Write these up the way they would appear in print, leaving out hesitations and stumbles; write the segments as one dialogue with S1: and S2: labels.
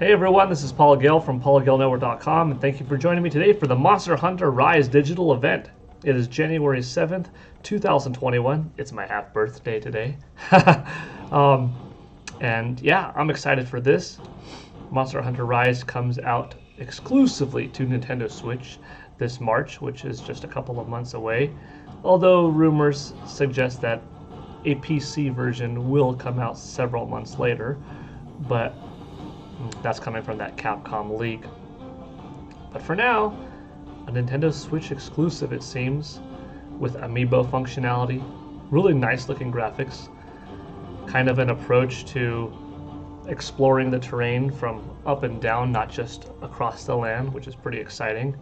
S1: Hey everyone, this is Gale from PaulGaleNetwork.com, and thank you for joining me today for the Monster Hunter Rise digital event. It is January 7th, 2021. It's my half birthday today. And yeah, I'm excited for this. Monster Hunter Rise comes out exclusively to Nintendo Switch this March, which is just a couple of months away. Although rumors suggest that a PC version will come out several months later, but that's coming from that Capcom leak. But for now, a Nintendo Switch exclusive, it seems, with amiibo functionality, really nice looking graphics, kind of an approach to exploring the terrain from up and down, not just across the land, which is pretty exciting.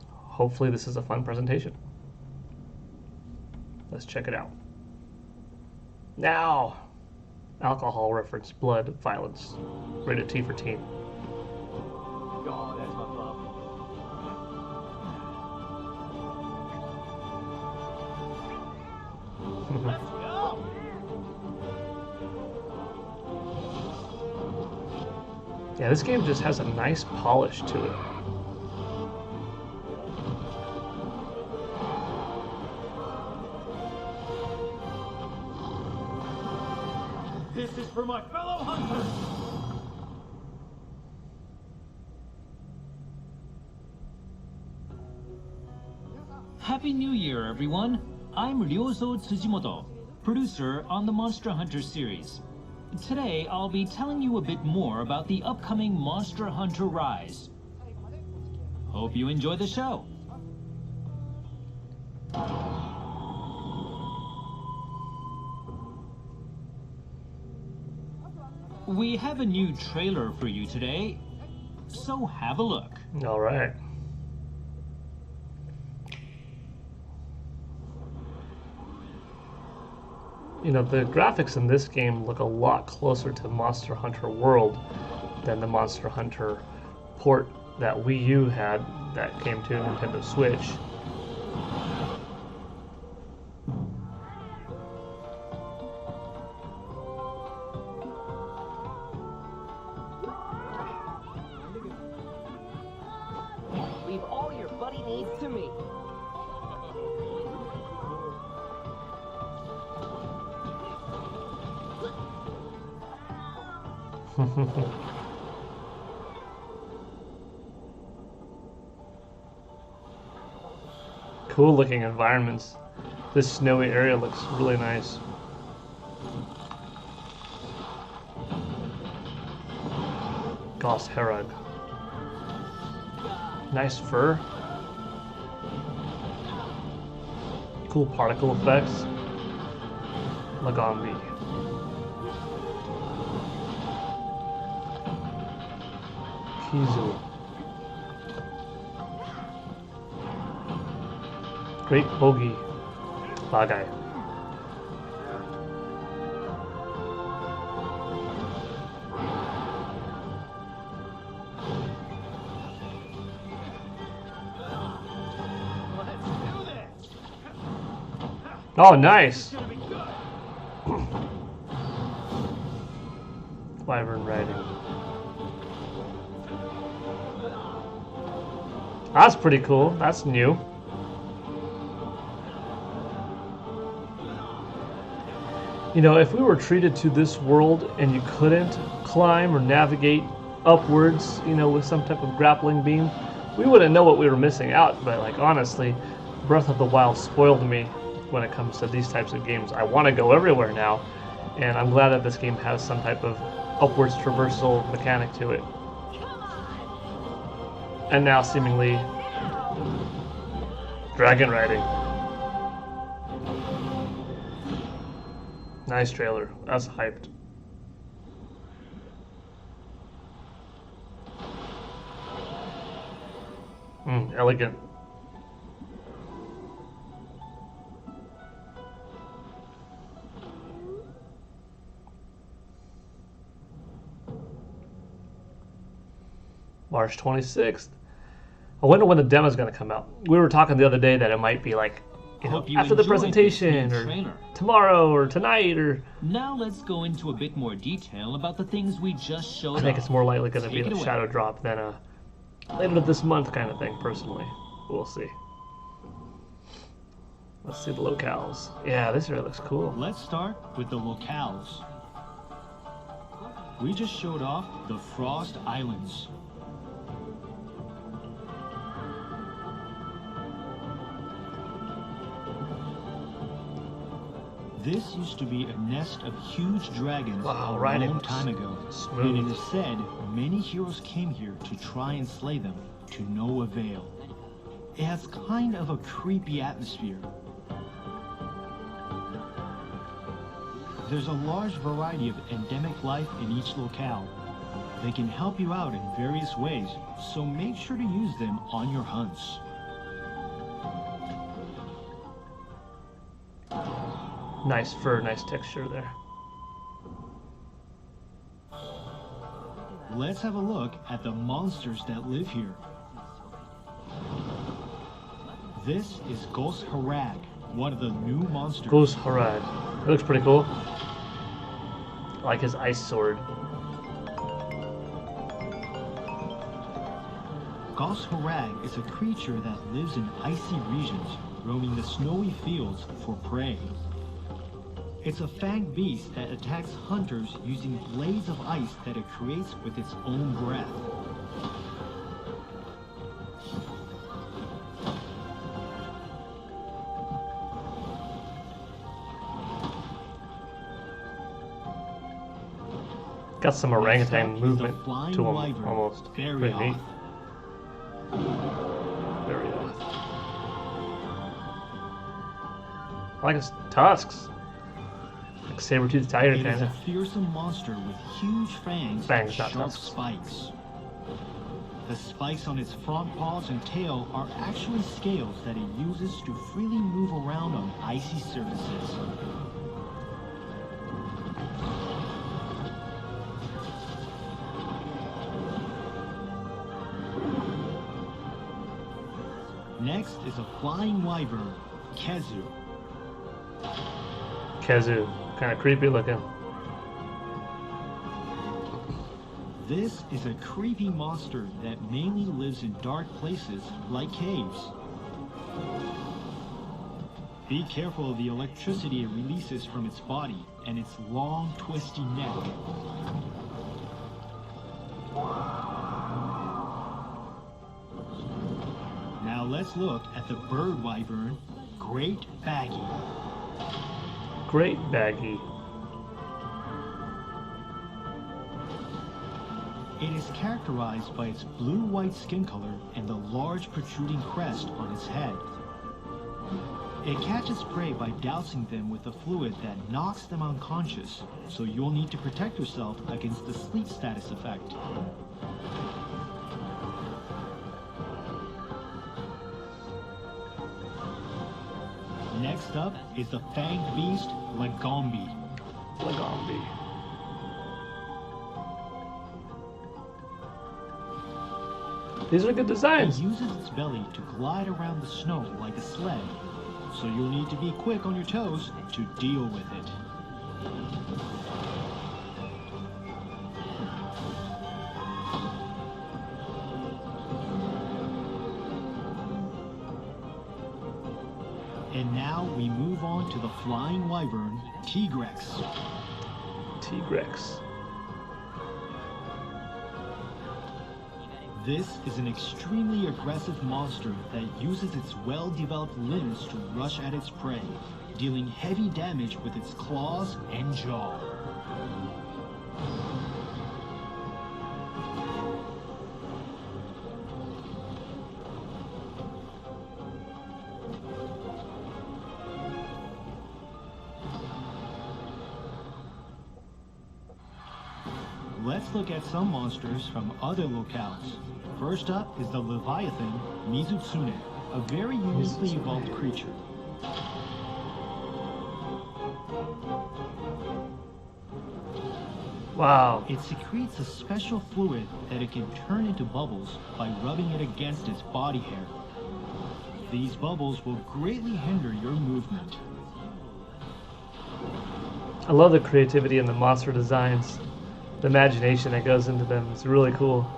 S1: Hopefully this is a fun presentation. Let's check it out. Now, alcohol reference, blood, violence, rated T for teen.
S2: God, that's my love. Let's go!
S1: Yeah, this game just has a nice polish to it.
S2: This is for my fellow hunters!
S3: Happy New Year, everyone! I'm Ryozo Tsujimoto, producer on the Monster Hunter series. Today, I'll be telling you a bit more about the upcoming Monster Hunter Rise. Hope you enjoy the show. We have a new trailer for you today, so have a look.
S1: All right. You know, the graphics in this game look a lot closer to Monster Hunter World than the Monster Hunter port that Wii U had that came to Nintendo Switch.
S4: Leave all your buddy needs to me.
S1: Cool looking environments. This snowy area looks really nice. Goss Herog. Nice fur. Cool particle effects. Lagombi. Kizu. Great Bogey. Bagai. Oh, nice. Wyvern Writing. That's pretty cool. That's new. You know, if we were treated to this world and you couldn't climb or navigate upwards, you know, with some type of grappling beam, we wouldn't know what we were missing out. But like, honestly, Breath of the Wild spoiled me when it comes to these types of games. I want to go everywhere now, and I'm glad that this game has some type of upwards traversal mechanic to it. And now seemingly dragon riding. Nice trailer. That's hyped. Elegant. March 26th. I wonder when the demo's going to come out. We were talking the other day that it might be like
S3: Hope you
S1: after the
S3: enjoyed this
S1: presentation,
S3: new
S1: or
S3: trailer.
S1: tomorrow, or tonight, or
S3: Now let's go into a bit more detail about the things we just showed
S1: I think
S3: off.
S1: it's more likely going to be
S3: Take it
S1: a
S3: away.
S1: shadow drop than a later this month kind of thing. Personally, we'll see. Let's see the locales. Yeah, this area looks cool.
S2: Let's start with the locales. We just showed off the Frost Islands. This used to be a nest of huge dragons
S1: Wow,
S2: a
S1: writing
S2: long
S1: looks
S2: time ago.
S1: smooth.
S2: And it is said many heroes came here to try and slay them, to no avail. It has kind of a creepy atmosphere. There's a large variety of endemic life in each locale. They can help you out in various ways, so make sure to use them on your hunts.
S1: Nice fur, nice texture there.
S2: Let's have a look at the monsters that live here. This is Ghost Harag, one of the new monsters.
S1: Goose Harad. It looks pretty cool. I like his ice sword.
S2: Ghost Harag is a creature that lives in icy regions, roaming the snowy fields for prey. It's a fanged beast that attacks hunters using blades of ice that it creates with its own breath.
S1: Got some orangutan
S2: Next up is the
S1: movement
S2: flying
S1: to him,
S2: wyvern,
S1: almost.
S2: Very
S1: Pretty neat.
S2: off.
S1: Very off. I like his tusks. Like saber-toothed tiger
S2: It is
S1: kind
S2: a
S1: of.
S2: fearsome monster with huge fangs
S1: Fangs,
S2: and
S1: not
S2: sharp
S1: tusks.
S2: spikes. The spikes on its front paws and tail are actually scales that it uses to freely move around on icy surfaces. Next is a flying wyvern, Kezu.
S1: Kezu. Kind of creepy looking.
S2: This is a creepy monster that mainly lives in dark places like caves. Be careful of the electricity it releases from its body and its long, twisty neck. Now let's look at the bird wyvern, Great Baggy.
S1: Great baggy.
S2: It is characterized by its blue-white skin color and the large protruding crest on its head. It catches prey by dousing them with a fluid that knocks them unconscious, so you'll need to protect yourself against the sleep status effect. Next up is the fanged beast, Lagombi.
S1: Lagombi. These are good
S2: It
S1: designs.
S2: uses its belly to glide around the snow like a sled, so you'll need to be quick on your toes to deal with it. And now we move on to the flying wyvern, Tigrex.
S1: Tigrex.
S2: This is an extremely aggressive monster that uses its well-developed limbs to rush at its prey, dealing heavy damage with its claws and jaw. Let's look at some monsters from other locales. First up is the Leviathan Mizutsune, a very uniquely evolved creature.
S1: Wow.
S2: It secretes a special fluid that it can turn into bubbles by rubbing it against its body hair. These bubbles will greatly hinder your movement.
S1: I love the creativity in the monster designs. The imagination that goes into them. It's really cool.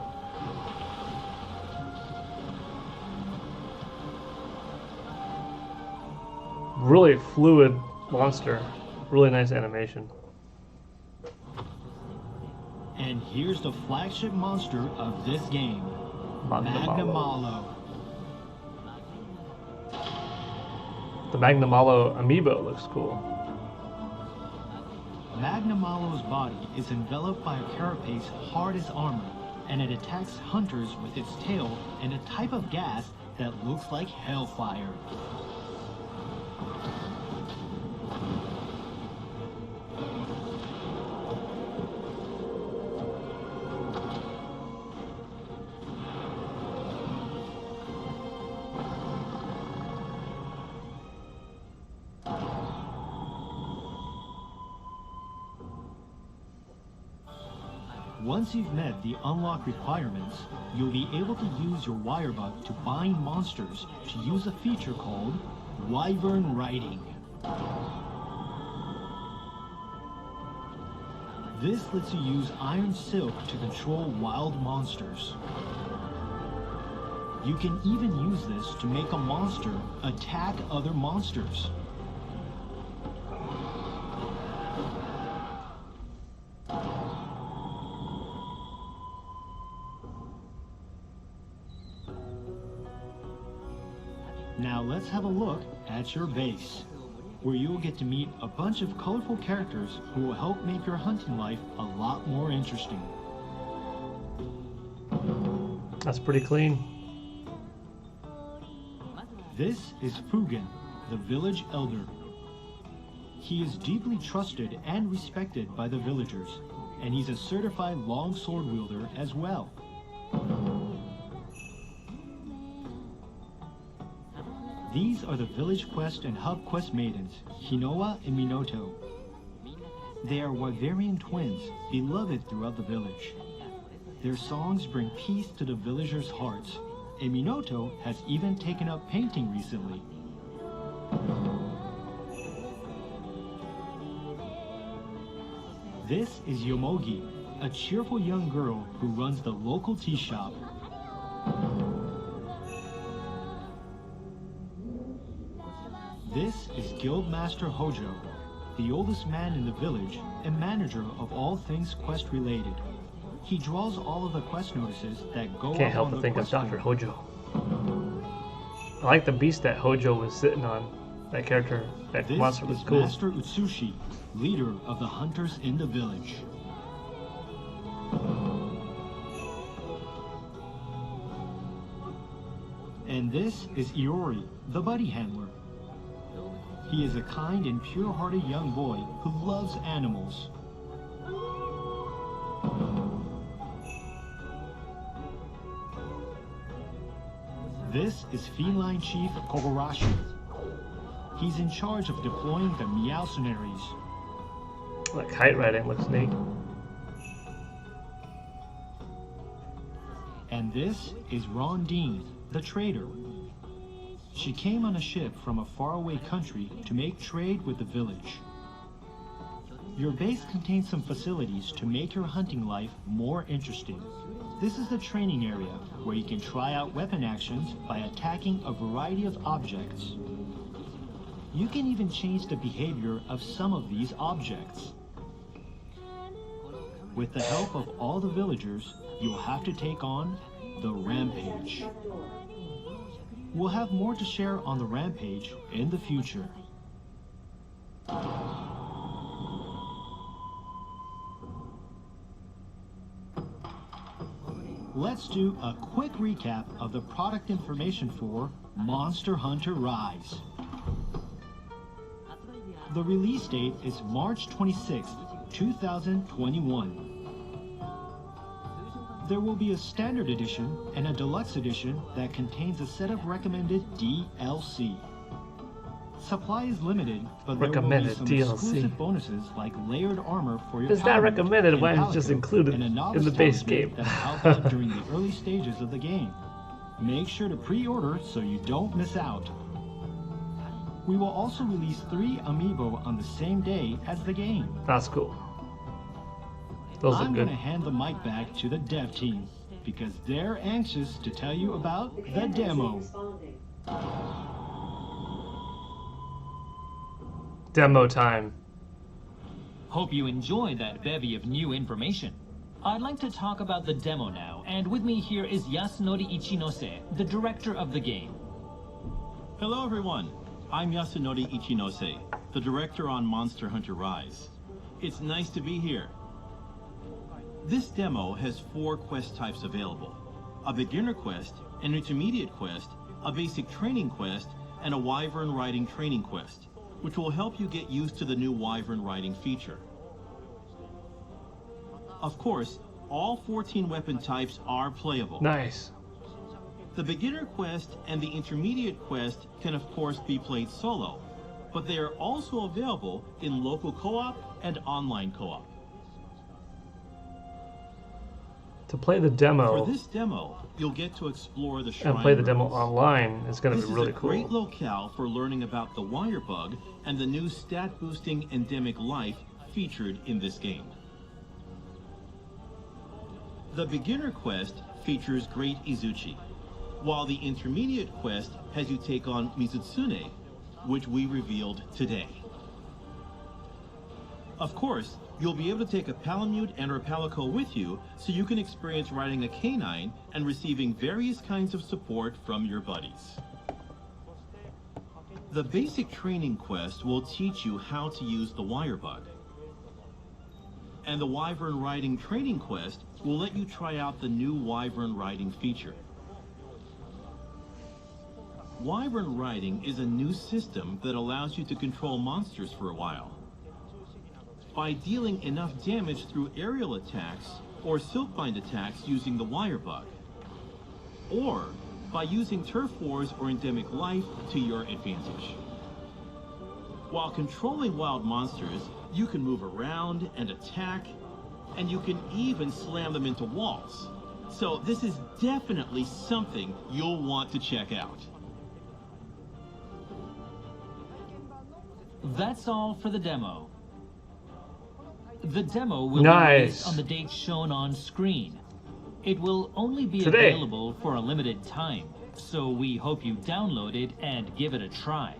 S1: Really fluid monster. Really nice animation.
S2: And here's the flagship monster of this game, Magnamalo.
S1: The Magnamalo amiibo looks cool.
S2: Magnamalo's body is enveloped by a carapace hard as armor, and it attacks hunters with its tail and a type of gas that looks like hellfire. Once you've met the unlock requirements, you'll be able to use your wirebug to bind monsters to use a feature called Wyvern Writing. This lets you use iron silk to control wild monsters. You can even use this to make a monster attack other monsters. Now let's have a look at your base, where you'll get to meet a bunch of colorful characters who will help make your hunting life a lot more interesting.
S1: That's pretty clean.
S2: This is Fugen, the village elder. He is deeply trusted and respected by the villagers, and he's a certified longsword wielder as well. These are the village quest and hub quest maidens, Hinoa and Minoto. They are Wyverian twins, beloved throughout the village. Their songs bring peace to the villagers' hearts, and Minoto has even taken up painting recently. This is Yomogi, a cheerful young girl who runs the local tea shop. This is Guildmaster Hojo, the oldest man in the village and manager of all things quest related. He draws all of the quest notices that go
S1: Can't
S2: up
S1: help
S2: on
S1: but
S2: the
S1: think of
S2: quest
S1: Dr.
S2: board.
S1: Hojo. I like the beast that Hojo was sitting on. That character, that
S2: This
S1: monster was
S2: is
S1: cool.
S2: Master Utsushi, leader of the hunters in the village. And this is Iori, the buddy handler. He is a kind and pure-hearted young boy who loves animals. This is Feline Chief Kogarashi. He's in charge of deploying the Meowcenaries.
S1: That kite riding looks neat.
S2: And this is Rondine, the trader. She came on a ship from a faraway country to make trade with the village. Your base contains some facilities to make your hunting life more interesting. This is the training area, where you can try out weapon actions by attacking a variety of objects. You can even change the behavior of some of these objects. With the help of all the villagers, you'll have to take on the Rampage. We'll have more to share on the Rampage in the future. Let's do a quick recap of the product information for Monster Hunter Rise. The release date is March 26th, 2021. There will be a standard edition and a deluxe edition that contains a set of recommended DLC. Supply is limited, but there will be
S1: Recommended
S2: some
S1: DLC.
S2: exclusive bonuses like layered armor for your
S1: It's not
S2: paladin
S1: recommended
S2: and
S1: when it's just
S2: paladin,
S1: included
S2: and a
S1: in
S2: novice
S1: the base
S2: talisman
S1: game.
S2: that'll help out during the early stages of the game. Make sure to pre-order so you don't miss out. We will also release 3 amiibo on the same day as the game.
S1: That's cool. Those
S2: I'm
S1: look
S2: going
S1: good.
S2: to hand the mic back to the dev team because they're anxious to tell you about the demo.
S1: Demo time.
S3: Hope you enjoyed that bevy of new information. I'd like to talk about the demo now, and with me here is Yasunori Ichinose, the director of the game.
S5: Hello everyone, I'm Yasunori Ichinose, the director on Monster Hunter Rise. It's nice to be here. This demo has 4 quest types available: a beginner quest, an intermediate quest, a basic training quest, and a Wyvern Writing training quest, which will help you get used to the new Wyvern Writing feature. Of course, all 14 weapon types are playable.
S1: Nice.
S5: The beginner quest and the intermediate quest can of course be played solo, but they are also available in local co-op and online co-op.
S1: To play the demo
S5: For this demo, you'll get to explore the shrine
S1: and play the demo
S5: ruins.
S1: online is going to
S5: This
S1: be really
S5: is a
S1: cool.
S5: great locale for learning about the wire bug and the new stat-boosting endemic life featured in this game. The beginner quest features Great Izuchi, while the intermediate quest has you take on Mizutsune, which we revealed today. Of course, you'll be able to take a Palamute and or Palico with you so you can experience riding a canine and receiving various kinds of support from your buddies. The basic training quest will teach you how to use the wire bug. And the Wyvern Writing training quest will let you try out the new Wyvern Writing feature. Wyvern Writing is a new system that allows you to control monsters for a while. By dealing enough damage through aerial attacks or silkbind attacks using the wire bug, or by using turf wars or endemic life to your advantage. While controlling wild monsters, you can move around and attack, and you can even slam them into walls. So this is definitely something you'll want to check out.
S3: That's all for the demo. The demo will be
S1: Nice.
S3: released on the date shown on screen. It will only be
S1: Today.
S3: available for a limited time, so we hope you download it and give it a try.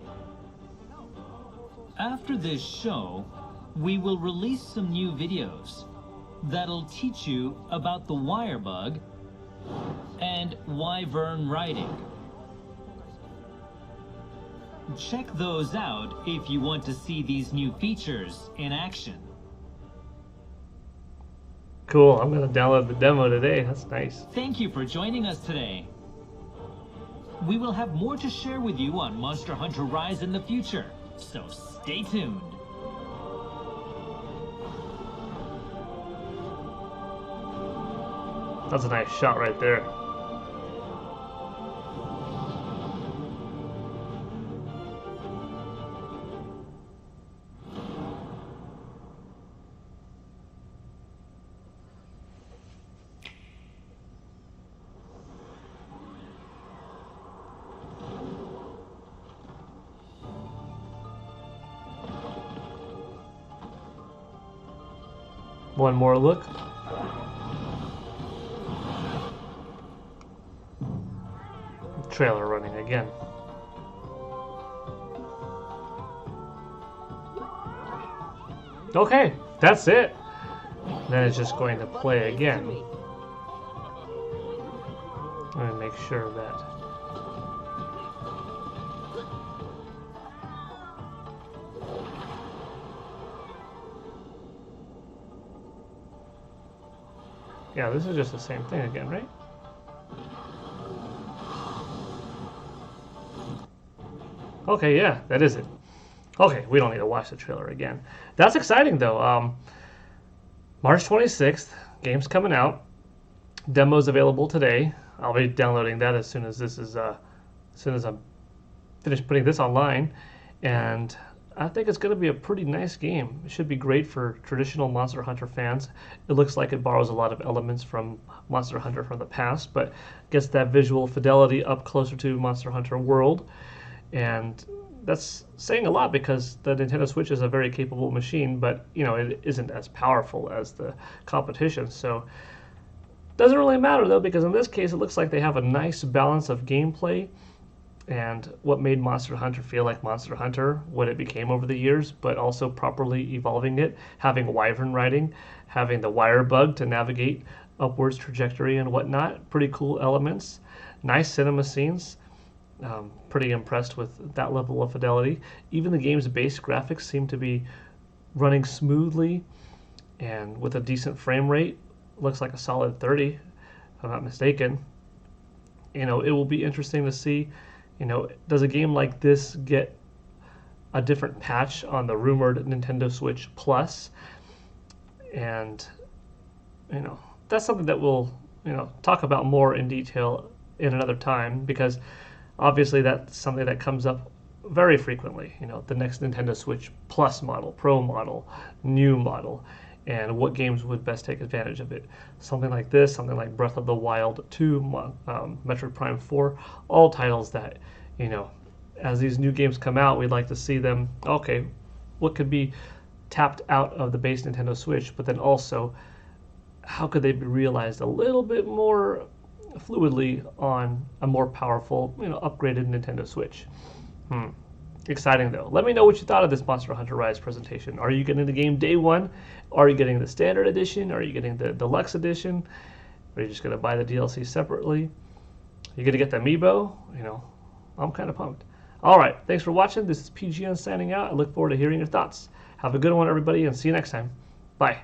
S3: After this show, we will release some new videos that'll teach you about the wire bug and Wyvern Writing. Check those out if you want to see these new features in action.
S1: Cool. I'm going to download the demo today. That's nice.
S3: Thank you for joining us today. We will have more to share with you on Monster Hunter Rise in the future, so stay tuned.
S1: That's a nice shot right there. One more look. Trailer running again. Okay, that's it. Then it's just going to play again. Let me make sure that. Yeah, this is just the same thing again, right? Okay, yeah, that is it. Okay, we don't need to watch the trailer again. That's exciting, though. March 26th, game's coming out. Demo's available today. I'll be downloading that as soon as this is, as soon as I'm finished putting this online. And I think it's going to be a pretty nice game. It should be great for traditional Monster Hunter fans. It looks like it borrows a lot of elements from Monster Hunter from the past, but gets that visual fidelity up closer to Monster Hunter World. And that's saying a lot because the Nintendo Switch is a very capable machine, but it isn't as powerful as the competition. So doesn't really matter though, because in this case it looks like they have a nice balance of gameplay and what made Monster Hunter feel like Monster Hunter, what it became over the years, but also properly evolving it, having Wyvern Writing, having the wire bug to navigate upwards trajectory and whatnot. Pretty cool elements. Nice cinema scenes. Pretty impressed with that level of fidelity. Even the game's base graphics seem to be running smoothly and with a decent frame rate. Looks like a solid 30, if I'm not mistaken. It will be interesting to see, does a game like this get a different patch on the rumored Nintendo Switch Plus? And, that's something that we'll, talk about more in detail in another time, because obviously that's something that comes up very frequently. The next Nintendo Switch Plus model, Pro model, new model, and what games would best take advantage of it. Something like this, something like Breath of the Wild 2, Metroid Prime 4, all titles that, as these new games come out, we'd like to see them, okay, what could be tapped out of the base Nintendo Switch, but then also how could they be realized a little bit more fluidly on a more powerful, upgraded Nintendo Switch. Exciting though. Let me know what you thought of this Monster Hunter Rise presentation. Are you getting the game day one? Are you getting the standard edition? Are you getting the deluxe edition? Are you just going to buy the DLC separately? You're going to get the amiibo? I'm kind of pumped. All right, thanks for watching. This is PGN signing out. I look forward to hearing your thoughts. Have a good one, everybody, and see you next time. Bye.